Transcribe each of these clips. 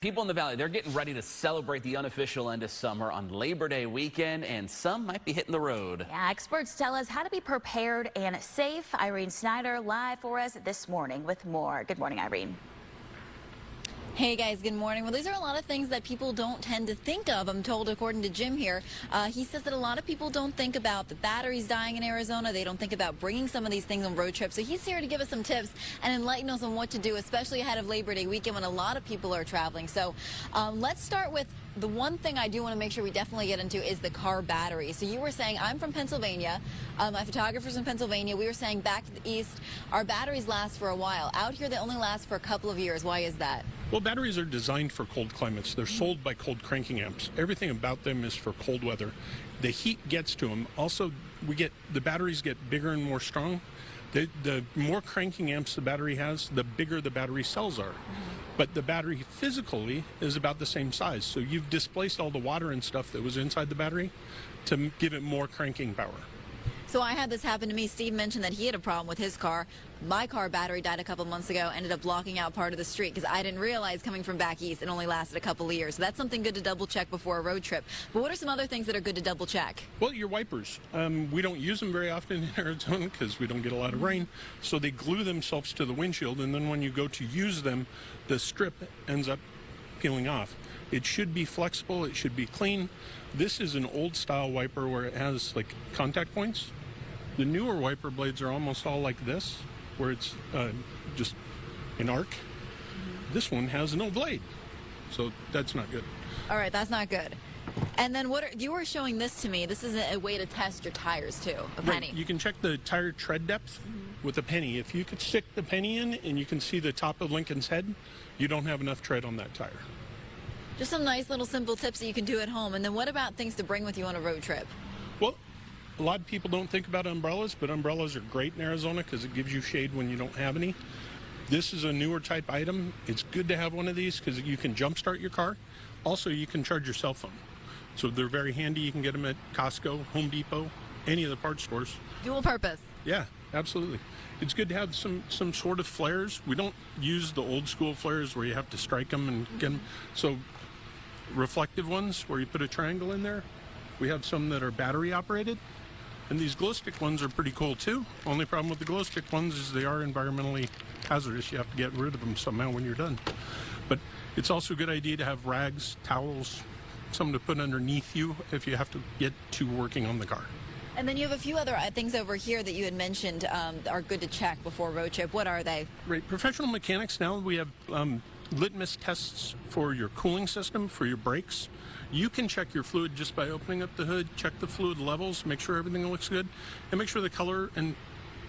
People in the valley, they're getting ready to celebrate the unofficial end of summer on Labor Day weekend, and some might be hitting the road. Yeah, experts tell us how to be prepared and safe. Irene Snyder live for us this morning with more. Good morning, Irene. Hey guys, good morning. Well, these are a lot of things that people don't tend to think of, I'm told, according to Jim here. He says that a lot of people don't think about the batteries dying in Arizona. They don't think about bringing some of these things on road trips. So he's here to give us some tips and enlighten us on what to do, especially ahead of Labor Day weekend when a lot of people are traveling. So let's start with the one thing I do want to make sure we definitely get into is the car battery. So you were saying, I'm from Pennsylvania. My photographer's in Pennsylvania. We were saying back to the east, our batteries last for a while. Out here, they only last for a couple of years. Why is that? Well, batteries are designed for cold climates. They're sold by cold cranking amps. Everything about them is for cold weather. The heat gets to them. Also, the batteries get bigger and more strong. The more cranking amps the battery has, the bigger the battery cells are. But the battery physically is about the same size. So you've displaced all the water and stuff that was inside the battery to give it more cranking power. So I had this happen to me. Steve mentioned that he had a problem with his car. My car battery died a couple months ago, ended up blocking out part of the street because I didn't realize coming from back east it only lasted a couple of years. So that's something good to double check before a road trip. But what are some other things that are good to double check? Well, your wipers. We don't use them very often in Arizona because we don't get a lot of rain. So they glue themselves to the windshield, and then when you go to use them, the strip ends up peeling off. It should be flexible. It should be clean. This is an old style wiper where it has like contact points. The newer wiper blades are almost all like this, where it's just an arc. This one has no blade, so that's not good. All right, that's not good. And then you were showing this to me. This is a way to test your tires too, a penny. Right. You can check the tire tread depth with a penny. If you could stick the penny in and you can see the top of Lincoln's head, you don't have enough tread on that tire. Just some nice little simple tips that you can do at home. And then what about things to bring with you on a road trip? Well, a lot of people don't think about umbrellas, but umbrellas are great in Arizona because it gives you shade when you don't have any. This is a newer type item. It's good to have one of these because you can jumpstart your car. Also, you can charge your cell phone. So they're very handy. You can get them at Costco, Home Depot, any of the parts stores. Dual purpose. Yeah, absolutely. It's good to have some sort of flares. We don't use the old school flares where you have to strike them and get them. So reflective ones where you put a triangle in there. We have some that are battery operated. And these glow stick ones are pretty cool too. Only problem with the glow stick ones is they are environmentally hazardous. You have to get rid of them somehow when you're done. But it's also a good idea to have rags, towels, something to put underneath you if you have to get to working on the car. And then you have a few other things over here that you had mentioned are good to check before road trip. What are they? Right, professional mechanics now, we have litmus tests for your cooling system, for your brakes. You can check your fluid just by opening up the hood, check the fluid levels, make sure everything looks good, and make sure the color and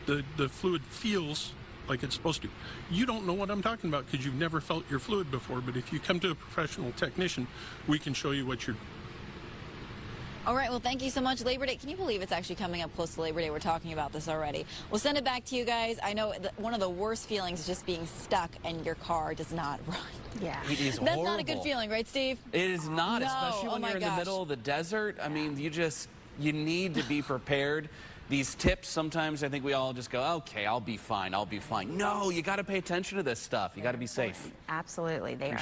the fluid feels like it's supposed to. You don't know what I'm talking about because you've never felt your fluid before, but if you come to a professional technician, we can show you what you're. All right, well, thank you so much. Labor Day, can you believe it's actually coming up close to Labor Day? We're talking about this already. We'll send it back to you guys. I know one of the worst feelings is just being stuck and your car does not run. Yeah. It is That's horrible. not a good feeling, right, Steve? It is not, No. especially when you're in the middle of the desert. I mean, you need to be prepared. These tips, sometimes I think we all just go, okay, I'll be fine, I'll be fine. No, you got to pay attention to this stuff. You got to be safe. Absolutely. They are.